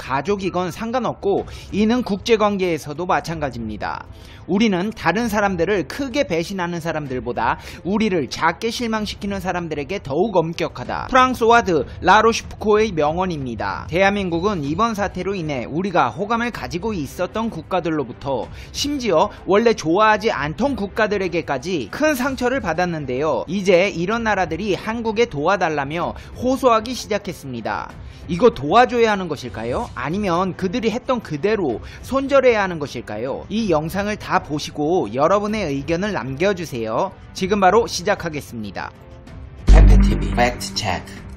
가족이건 상관없고 이는 국제관계에서도 마찬가지입니다. 우리는 다른 사람들을 크게 배신하는 사람들보다 우리를 작게 실망시키는 사람들에게 더욱 엄격하다. 프랑소와드 라로슈프코의 명언입니다. 대한민국은 이번 사태로 인해 우리가 호감을 가지고 있었던 국가들로부터 심지어 원래 좋아하지 않던 국가들에게까지 큰 상처를 받았는데요. 이제 이런 나라들이 한국에 도와달라며 호소하기 시작했습니다. 이거 도와줘야 하는 것일까요? 아니면 그들이 했던 그대로 손절해야 하는 것일까요? 이 영상을 다 보시고 여러분의 의견을 남겨주세요. 지금 바로 시작하겠습니다. FTV 팩트 체크.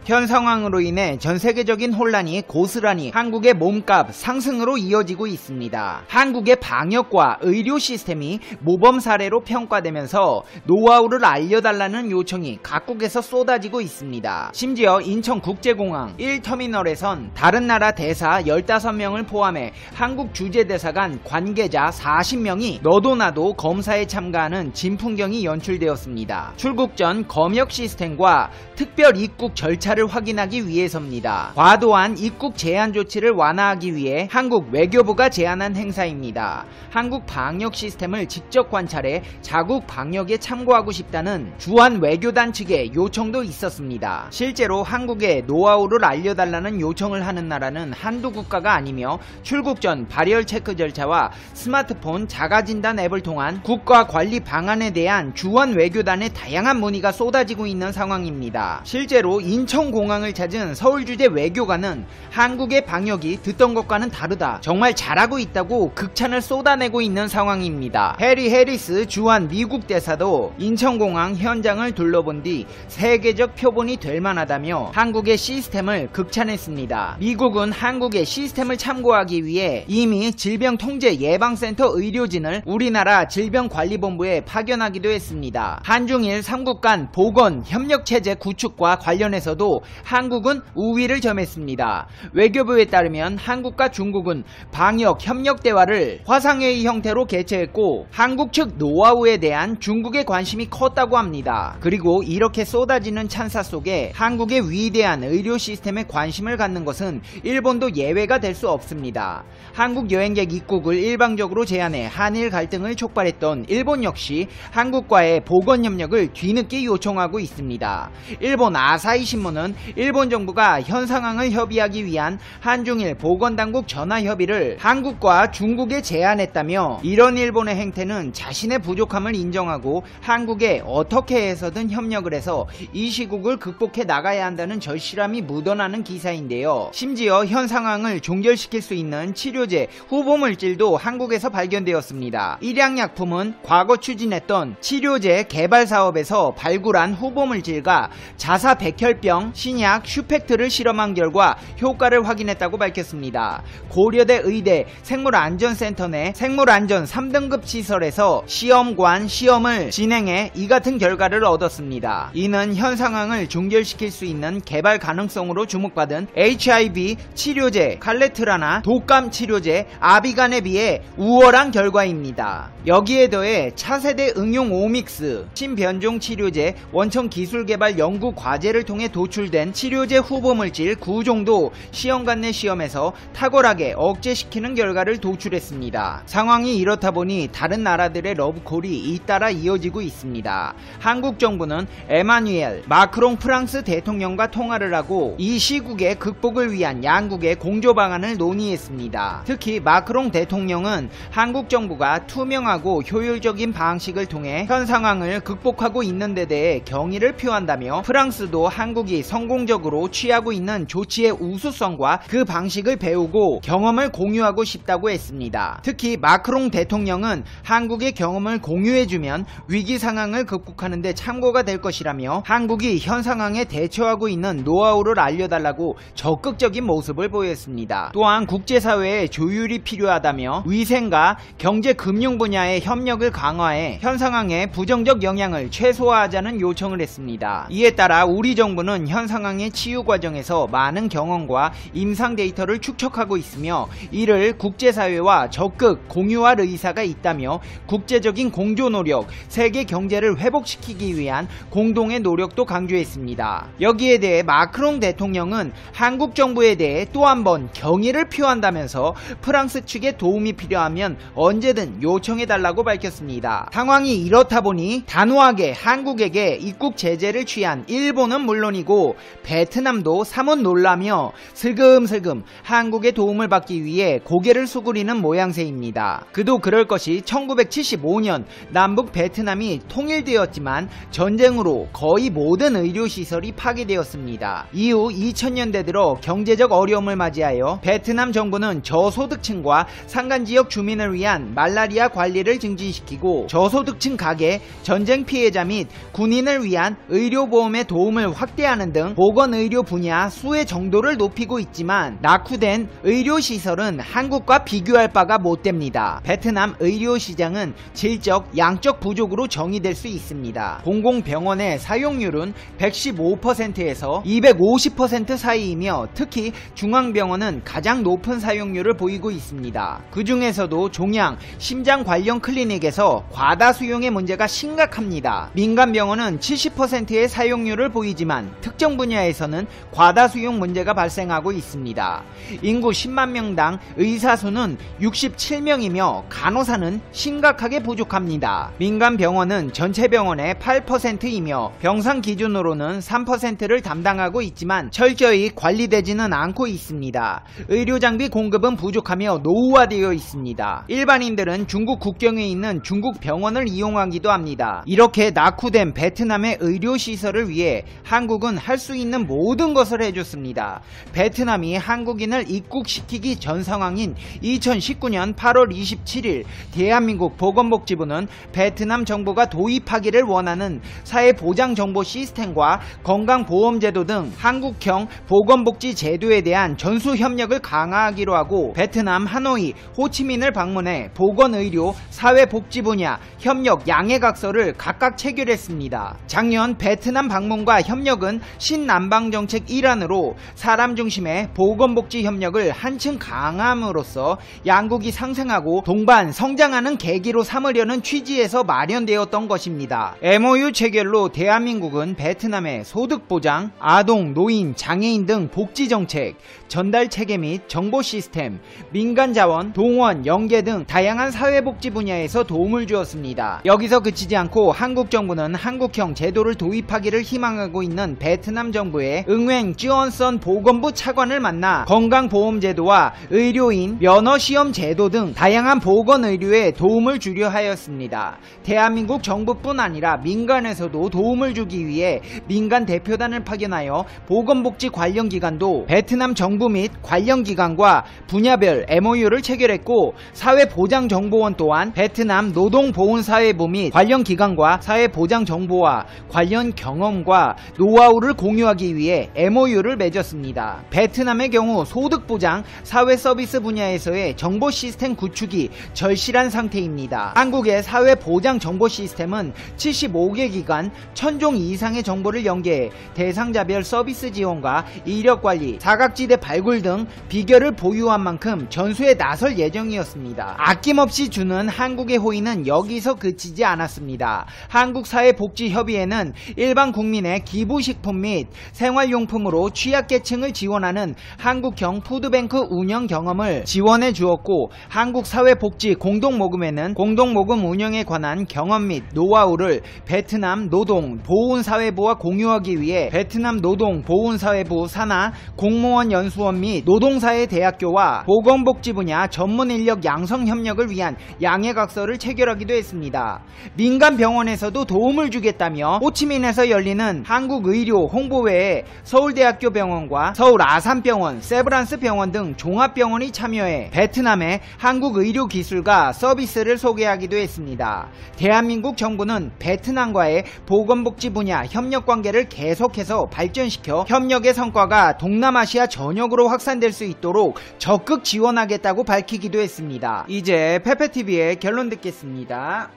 현 상황으로 인해 전 세계적인 혼란이 고스란히 한국의 몸값 상승으로 이어지고 있습니다. 한국의 방역과 의료 시스템이 모범 사례로 평가되면서 노하우를 알려달라는 요청이 각국에서 쏟아지고 있습니다. 심지어 인천국제공항 1터미널에선 다른 나라 대사 15명을 포함해 한국 주재대사관 관계자 40명이 너도 나도 검사에 참가하는 진풍경이 연출되었습니다. 출국 전 검역 시스템과 특별 입국 절차를 확인하기 위해서입니다. 과도한 입국 제한 조치를 완화하기 위해 한국 외교부가 제안한 행사입니다. 한국 방역 시스템을 직접 관찰해 자국 방역에 참고하고 싶다는 주한 외교단 측의 요청도 있었습니다. 실제로 한국에 노하우를 알려달라는 요청을 하는 나라는 한두 국가가 아니며 출국 전 발열 체크 절차와 스마트폰 자가진단 앱을 통한 국가 관리 방안에 대한 주한 외교단의 다양한 문의가 쏟아지고 있는 상황입니다. 실제로 인천공항을 찾은 서울주재 외교관은 한국의 방역이 듣던 것과는 다르다, 정말 잘하고 있다고 극찬을 쏟아내고 있는 상황입니다. 해리 해리스 주한 미국 대사도 인천공항 현장을 둘러본 뒤 세계적 표본이 될 만하다며 한국의 시스템을 극찬했습니다. 미국은 한국의 시스템을 참고하기 위해 이미 질병통제예방센터 의료진을 우리나라 질병관리본부에 파견하기도 했습니다. 한중일 3국 간 보건 협력체제 구축과 관련해서도 한국은 우위를 점했습니다. 외교부에 따르면 한국과 중국은 방역 협력 대화를 화상회의 형태로 개최했고 한국 측 노하우에 대한 중국의 관심이 컸다고 합니다. 그리고 이렇게 쏟아지는 찬사 속에 한국의 위대한 의료 시스템에 관심을 갖는 것은 일본도 예외가 될 수 없습니다. 한국 여행객 입국을 일방적으로 제한해 한일 갈등을 촉발했던 일본 역시 한국과의 보건 협력을 뒤늦게 요청하고 있습니다. 일본 아사히 신문은 일본 정부가 현 상황을 협의하기 위한 한중일 보건당국 전화 협의를 한국과 중국에 제안했다며 이런 일본의 행태는 자신의 부족함을 인정하고 한국에 어떻게 해서든 협력을 해서 이 시국을 극복해 나가야 한다는 절실함이 묻어나는 기사인데요. 심지어 현 상황을 종결시킬 수 있는 치료제 후보물질도 한국에서 발견되었습니다. 일양약품은 과거 추진했던 치료제 개발 사업에서 발굴한 후보물질과 자사백혈병 신약 슈펙트를 실험한 결과 효과를 확인했다고 밝혔습니다. 고려대 의대 생물안전센터 내 생물안전 3등급 시설에서 시험을 진행해 이 같은 결과를 얻었습니다. 이는 현 상황을 종결시킬 수 있는 개발 가능성으로 주목받은 HIV 치료제 칼레트라나 독감 치료제 아비간에 비해 우월한 결과입니다. 여기에 더해 차세대 응용 오믹스 신변종 치료제 원천 기술 개발 연구 과제를 통해 도출된 치료제 후보물질 9종도 시험관 내 시험에서 탁월하게 억제시키는 결과를 도출했습니다. 상황이 이렇다 보니 다른 나라들의 러브콜이 잇따라 이어지고 있습니다. 한국 정부는 에마뉘엘 마크롱 프랑스 대통령과 통화를 하고 이 시국의 극복을 위한 양국의 공조 방안을 논의했습니다. 특히 마크롱 대통령은 한국 정부가 투명하고 효율적인 방식을 통해 현 상황을 극복하고 있는 데 대해 경의를 표한다며 프랑스도 한국이 성공적으로 취하고 있는 조치의 우수성과 그 방식을 배우고 경험을 공유하고 싶다고 했습니다. 특히 마크롱 대통령은 한국의 경험을 공유해주면 위기 상황을 극복하는 데 참고가 될 것이라며 한국이 현 상황에 대처하고 있는 노하우를 알려달라고 적극적인 모습을 보였습니다. 또한 국제사회의 조율이 필요하다며 위생과 경제 금융 분야의 협력을 강화해 현 상황의 부정적 영향을 최소화하자는 요청을 했습니다. 이에 따라 우리 정부는 현 상황의 치유 과정에서 많은 경험과 임상 데이터를 축적하고 있으며 이를 국제사회와 적극 공유할 의사가 있다며 국제적인 공조 노력, 세계 경제를 회복시키기 위한 공동의 노력도 강조했습니다. 여기에 대해 마크롱 대통령은 한국 정부에 대해 또 한 번 경의를 표한다면서 프랑스 측에 도움이 필요하면 언제든 요청해달라고 밝혔습니다. 상황이 이렇다 보니 단호하게 한국에게 입국 제재를 취한 일본은 물론이고 베트남도 사뭇 놀라며 슬금슬금 한국의 도움을 받기 위해 고개를 수그리는 모양새입니다. 그도 그럴 것이 1975년 남북 베트남이 통일되었지만 전쟁으로 거의 모든 의료시설이 파괴되었습니다. 이후 2000년대 들어 경제적 어려움을 맞이하여 베트남 정부는 저소득층과 산간지역 주민을 위한 말라리아 관리를 증진시키고 저소득층 가계, 전쟁 피해자 및 군인을 위한 의료보험의 도움을 확대하는 등 보건의료 분야 수혜 정도를 높이고 있지만 낙후된 의료시설은 한국과 비교할 바가 못됩니다. 베트남 의료시장은 질적, 양적 부족으로 정의될 수 있습니다. 공공병원의 사용률은 115%에서 250% 사이이며 특히 중앙병원은 가장 높은 사용률을 보이고 있습니다. 그 중에서도 종양, 심장 관련 클리닉에서 과다 수용의 문제가 심각합니다. 민간병원은 70%의 사용률을 보이지만 특정 분야에서는 과다 수용 문제가 발생하고 있습니다. 인구 10만 명당 의사 수는 67명이며 간호사는 심각하게 부족합니다. 민간병원은 전체 병원의 8%이며 병상 기준으로는 3%를 담당하고 있지만 철저히 관리되지는 않고 있습니다. 의료장비 공급은 부족하며 노후화되어 있습니다. 일반인들은 중국 국경에 있는 중국 병원을 이용하기도 합니다. 이렇게 낙후된 베트남의 의료시설을 위해 한국은 할 수 있는 모든 것을 해줬습니다. 베트남이 한국인을 입국시키기 전 상황인 2019년 8월 27일 대한민국 보건복지부는 베트남 정부가 도입하기를 원하는 사회보장정보 시스템과 건강보험제도 등 한국형 보건복지 제도에 대한 전수협력을 강화하기로 하고 베트남 하노이, 호치민을 방문해 보건의료, 사회복지 분야 협력 양해각서를 각각 체결했습니다. 작년 베트남 방문과 협력은 신남방정책 일환으로 사람 중심의 보건복지 협력을 한층 강함으로써 양국이 상생하고 동반 성장하는 계기로 삼으려는 취지에서 마련되었던 것입니다. MOU 체결로 대한민국은 베트남의 소득보장, 아동, 노인, 장애인 등 복지정책, 전달체계 및 정보 시스템, 민간자원, 동원, 연계 등 다양한 사회복지 분야에서 도움을 주었습니다. 여기서 그치지 않고 한국 정부는 한국형 제도를 도입하기를 희망하고 있는 베트남 정부의 응웬 찌언선 보건부 차관을 만나 건강보험제도와 의료인 면허시험 제도 등 다양한 보건의료에 도움을 주려 하였습니다. 대한민국 정부뿐 아니라 민간에서도 도움을 주기 위해 민간 대표단을 파견하여 보건복지 관련 기관도 베트남 정부 및 관련 기관과 분야별 MOU를 체결했고 사회보장정보원 또한 베트남 노동보훈사회부 및 관련 기관과 사회보장정보와 관련 경험과 노하우를 공유하기 위해 MOU를 맺었습니다. 베트남의 경우 소득보장, 사회서비스 분야에서의 정보 시스템 구축이 절실한 상태입니다. 한국의 사회보장정보 시스템은 75개 기관 1000종 이상의 정보를 연계해 대상자별 서비스 지원과 이력관리, 사각지대 발굴 등 비결을 보유한 만큼 전수에 나설 예정이었습니다. 아낌없이 주는 한국의 호의는 여기서 그치지 않았습니다. 한국사회복지협의회는 일반 국민의 기부식품 및 생활용품으로 취약계층을 지원하는 한국형 푸드뱅크 운영 경험을 지원해 주었고 한국사회복지 공동모금회는 공동모금 운영에 관한 경험 및 노하우를 베트남 노동보훈사회부와 공유하기 위해 베트남 노동보훈사회부 산하 공무원 연수원 및 노동사회대학교와 보건복지 분야 전문인력 양성협력을 위한 양해각서를 체결하기도 했습니다. 민간병원에서도 도움을 주겠다며 호치민에서 열리는 한국의료 홍보회에 서울대학교 병원과 서울 아산병원, 세브란스 병원 등 종합병원이 참여해 베트남의 한국의료기술과 서비스를 소개하기도 했습니다. 대한민국 정부는 베트남과의 보건복지 분야 협력관계를 계속해서 발전시켜 협력의 성과가 동남아시아 전역으로 확산될 수 있도록 적극 지원하겠다고 밝히기도 했습니다. 이제 페페TV의 결론 듣겠습니다.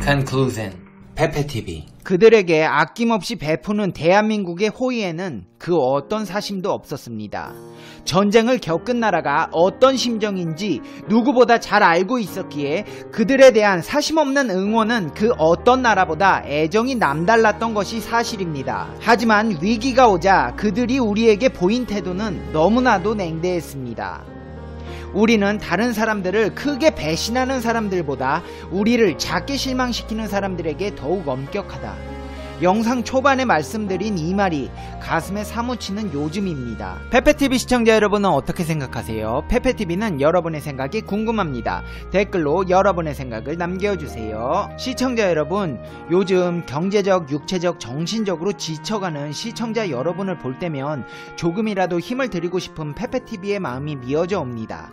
Conclusion. 페페TV. 그들에게 아낌없이 베푸는 대한민국의 호의에는 그 어떤 사심도 없었습니다. 전쟁을 겪은 나라가 어떤 심정인지 누구보다 잘 알고 있었기에 그들에 대한 사심없는 응원은 그 어떤 나라보다 애정이 남달랐던 것이 사실입니다. 하지만 위기가 오자 그들이 우리에게 보인 태도는 너무나도 냉대했습니다. 우리는 다른 사람들을 크게 배신하는 사람들보다 우리를 작게 실망시키는 사람들에게 더욱 엄격하다. 영상 초반에 말씀드린 이 말이 가슴에 사무치는 요즘입니다. 페페TV 시청자 여러분은 어떻게 생각하세요? 페페TV는 여러분의 생각이 궁금합니다. 댓글로 여러분의 생각을 남겨주세요. 시청자 여러분, 요즘 경제적, 육체적, 정신적으로 지쳐가는 시청자 여러분을 볼 때면 조금이라도 힘을 드리고 싶은 페페TV의 마음이 미어져 옵니다.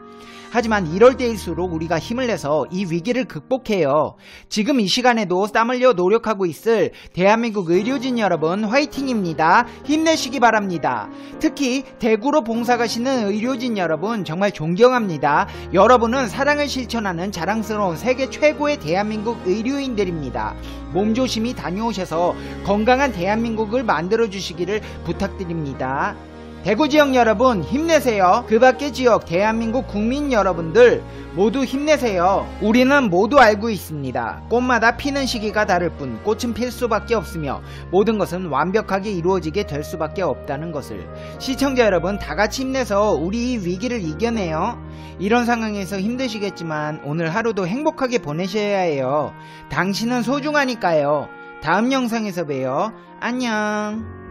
하지만 이럴 때일수록 우리가 힘을 내서 이 위기를 극복해요. 지금 이 시간에도 땀 흘려 노력하고 있을 대한민국 의료진 여러분 화이팅입니다. 힘내시기 바랍니다. 특히 대구로 봉사 가시는 의료진 여러분 정말 존경합니다. 여러분은 사랑을 실천하는 자랑스러운 세계 최고의 대한민국 의료인들입니다. 몸조심히 다녀오셔서 건강한 대한민국을 만들어 주시기를 부탁드립니다. 대구 지역 여러분 힘내세요. 그 밖의 지역 대한민국 국민 여러분들 모두 힘내세요. 우리는 모두 알고 있습니다. 꽃마다 피는 시기가 다를 뿐 꽃은 필 수밖에 없으며 모든 것은 완벽하게 이루어지게 될 수밖에 없다는 것을. 시청자 여러분 다같이 힘내서 우리 이 위기를 이겨내요. 이런 상황에서 힘드시겠지만 오늘 하루도 행복하게 보내셔야 해요. 당신은 소중하니까요. 다음 영상에서 봬요. 안녕.